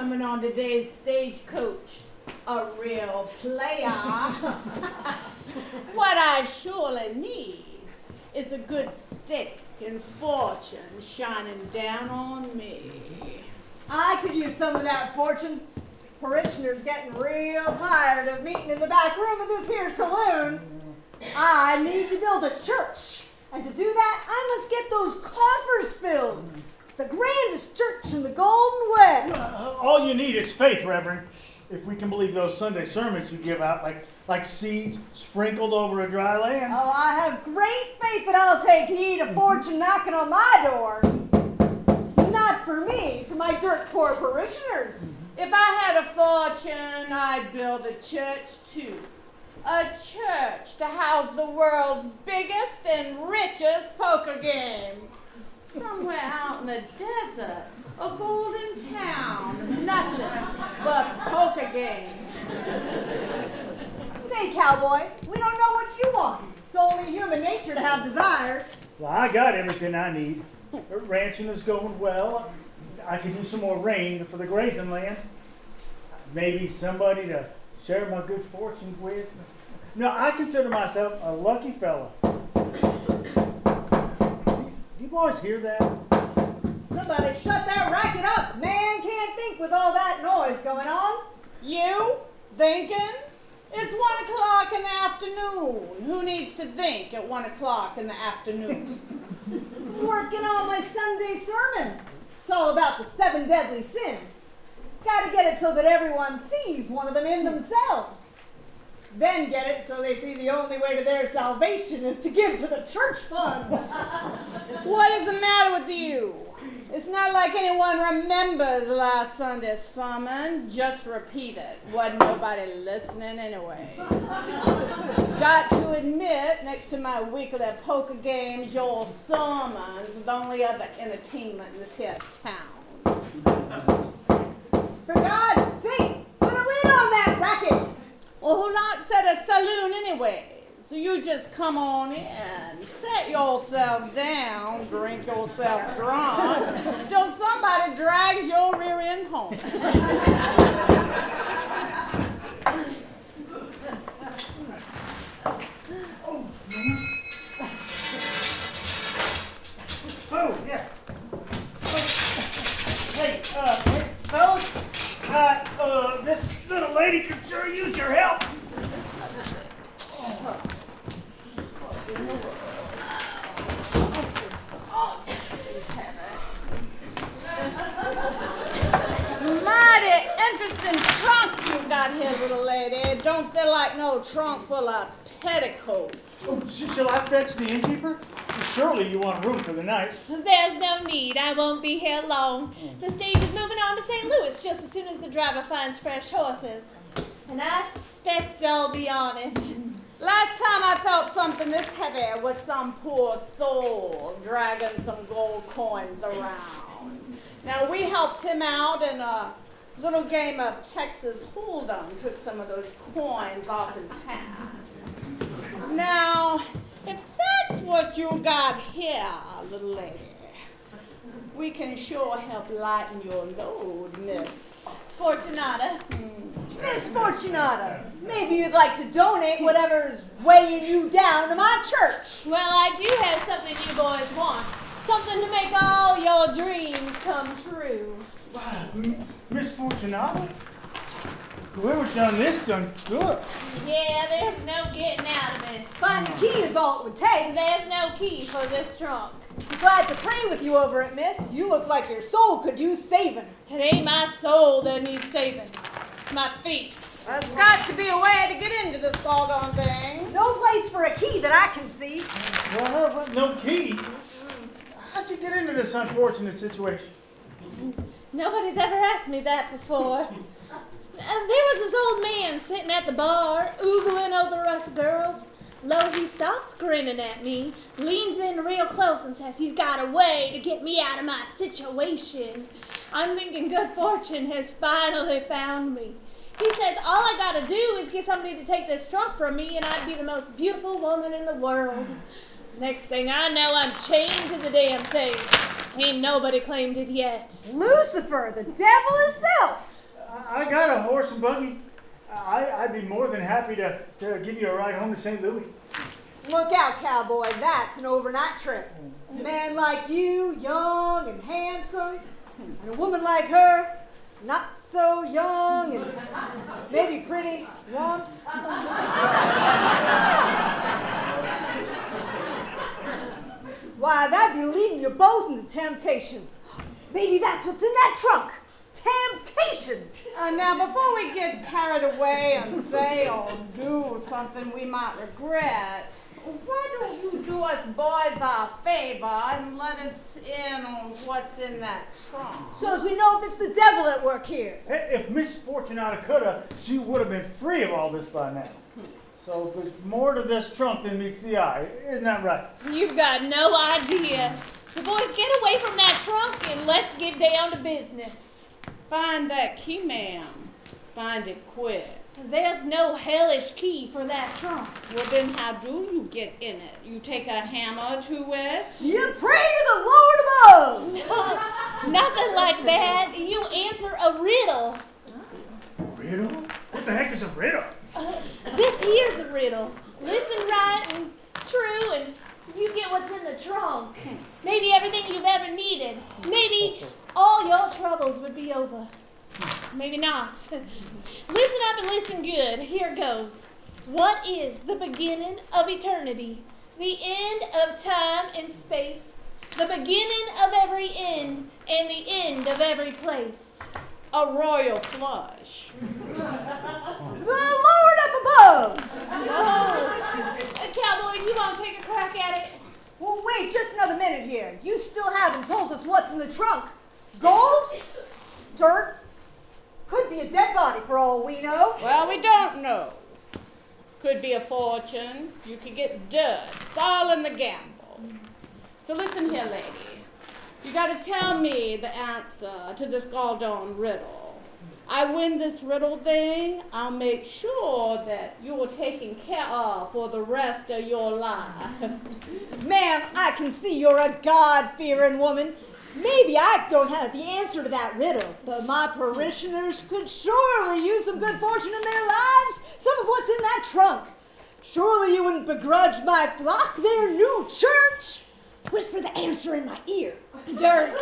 coming on today's stagecoach. A real player. What I surely need is a good stake and fortune shining down on me. I could use some of that fortune. Parishioners getting real tired of meeting in the back room of this here saloon. I need to build a church. And to do that, I must get those coffers filled. The grandest church in the Golden West. All you need is faith, Reverend. If we can believe those Sunday sermons you give out like seeds sprinkled over a dry land. Oh, I have great faith that I'll take heed of fortune knocking on my door. Not for me, for my dirt poor parishioners. If I had a fortune, I'd build a church too. A church to house the world's biggest and richest poker games. Somewhere out in the desert, a golden town, nothing but poker games. Say, Cowboy, we don't know what you want. It's only human nature to have desires. Well, I got everything I need. The ranching is going well. I could use some more rain for the grazing land. Maybe somebody to share my good fortune with. No, I consider myself a lucky fella. You boys hear that? Somebody shut that racket up. Man can't think with all that noise going on. You thinking? It's 1 o'clock in the afternoon. Who needs to think at 1 o'clock in the afternoon? Working on my Sunday sermon. It's all about the 7 deadly sins. Gotta get it so that everyone sees one of them in themselves. Then get it so they see the only way to their salvation is to give to the church fund. What is the matter with you? It's not like anyone remembers last Sunday's sermon. Just repeat it. Wasn't nobody listening anyways. Got to admit, next to my weekly poker games, your sermons are the only other entertainment in this here town. For God's sake, put a lid on that racket. Well, who knocks at a saloon anyway? So you just come on in, set yourself down, drink yourself drunk, till somebody drags your rear end home. Oh, yeah. Hey, fellas, this little lady could sure use your help. Mighty interesting trunk you got here, little lady. Don't feel like no trunk full of petticoats. Oh, shall I fetch the innkeeper? Surely you want a room for the night. There's no need. I won't be here long. The stage is moving on to St. Louis just as soon as the driver finds fresh horses. And I suspect I'll be on it. Last time I felt something this heavy was some poor soul dragging some gold coins around. Now, we helped him out in a little game of Texas Hold'em, took some of those coins off his hands. Now, if that's what you got here, little lady, we can sure help lighten your load, Miss Fortunata. Miss Fortunata, maybe you'd like to donate whatever's weighing you down to my church. Well, I do have something you boys want. Something to make all your dreams come true. Wow, Miss Fortunata? Whoever's done this done good. Yeah, there's no getting out of it. Find the key is all it would take. There's no key for this trunk. Glad to pray with you over it, miss. You look like your soul could use saving. It ain't my soul that needs saving. It's my feet. There's got to be a way to get into this doggone thing. No place for a key that I can see. Well, no key. How'd you get into this unfortunate situation? Nobody's ever asked me that before. There was this old man sitting at the bar, oogling over us girls. Lo, he stops grinning at me, leans in real close and says he's got a way to get me out of my situation. I'm thinking good fortune has finally found me. He says all I gotta do is get somebody to take this trunk from me and I'd be the most beautiful woman in the world. Next thing I know, I'm chained to the damn thing. Ain't nobody claimed it yet. Lucifer, the devil himself. I got a horse and buggy. I'd be more than happy to give you a ride home to St. Louis. Look out, Cowboy. That's an overnight trip. A man like you, young and handsome, and a woman like her, not so young and maybe pretty once. Why, that'd be leading you both into temptation. Maybe that's what's in that trunk. Temptation! Now, before we get carried away and say or do something we might regret, why don't you do us boys a favor and let us in on what's in that trunk? So as we know if it's the devil at work here. If Miss Fortunata coulda, she would have been free of all this by now. So there's more to this trunk than meets the eye. Isn't that right? You've got no idea. The boys, get away from that trunk and let's get down to business. Find that key, ma'am. Find it quick. There's no hellish key for that trunk. Well, then how do you get in it? You take a hammer to it? You pray to the Lord above! No, nothing like that. You answer a riddle. Riddle? What the heck is a riddle? This here's a riddle. Listen right and true and you get what's in the trunk. Maybe everything you've ever needed. Maybe all your troubles would be over. Maybe not. Listen up and listen good. Here goes. What is the beginning of eternity? The end of time and space. The beginning of every end and the end of every place. A royal flush. The Lord up above! Cowboy, you want to take a crack at it? Well, wait just another minute here. You still haven't told us what's in the trunk. Gold? Dirt? Could be a dead body for all we know. Well, we don't know. Could be a fortune. You could get dirt. It's all in the gamble. So listen here, lady. You gotta tell me the answer to this goddamn riddle. I win this riddle thing, I'll make sure that you're taken care of for the rest of your life. Ma'am, I can see you're a God-fearing woman. Maybe I don't have the answer to that riddle, but my parishioners could surely use some good fortune in their lives, some of what's in that trunk. Surely you wouldn't begrudge my flock their new church? Whisper the answer in my ear. Dirt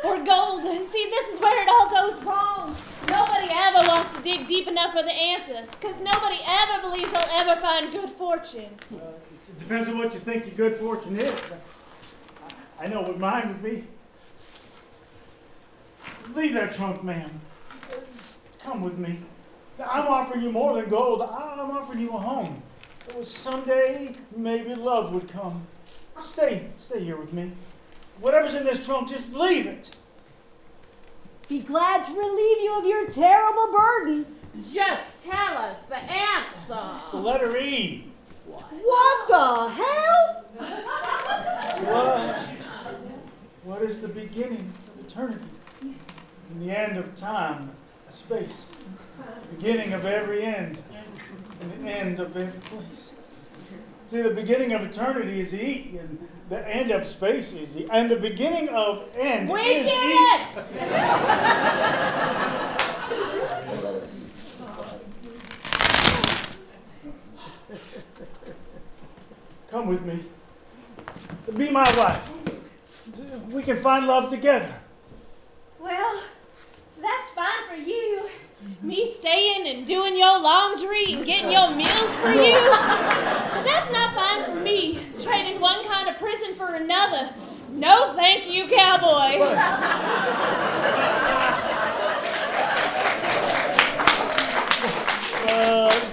or gold. See, this is where it all goes wrong. Nobody ever wants to dig deep enough for the answers, because nobody ever believes they'll ever find good fortune. It depends on what you think your good fortune is. I know what mine would be. Leave that trunk, ma'am. Come with me. I'm offering you more than gold. I'm offering you a home. Someday, maybe love would come. Stay here with me. Whatever's in this trunk, just leave it. Be glad to relieve you of your terrible burden. Just tell us the answer. The letter E. What the hell? What is the beginning of eternity? And the end of time, space. The beginning of every end, and the end of every place. See, the beginning of eternity is E, and the end of space is E, and the beginning of end We is get E. it! Come with me. Be my wife. We can find love together. Well, that's fine for you. Me staying and doing your laundry and getting your meals for you. But that's not fine for me. Trading one kind of prison for another. No thank you, cowboy.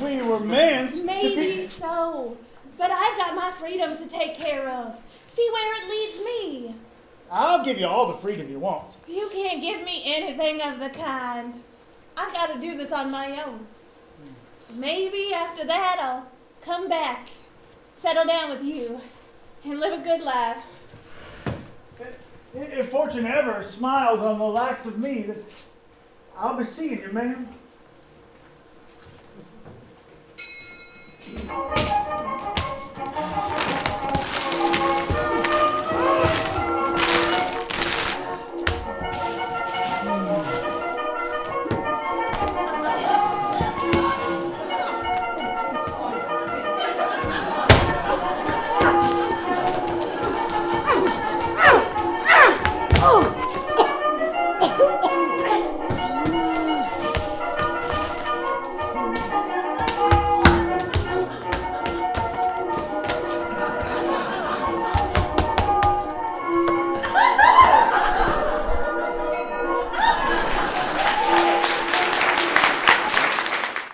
We were meant to Maybe be... so. But I've got my freedom to take care of. See where it leads me. I'll give you all the freedom you want. You can't give me anything of the kind. I've got to do this on my own. Maybe after that I'll come back, settle down with you, and live a good life. If fortune ever smiles on the likes of me, I'll be seeing you, ma'am.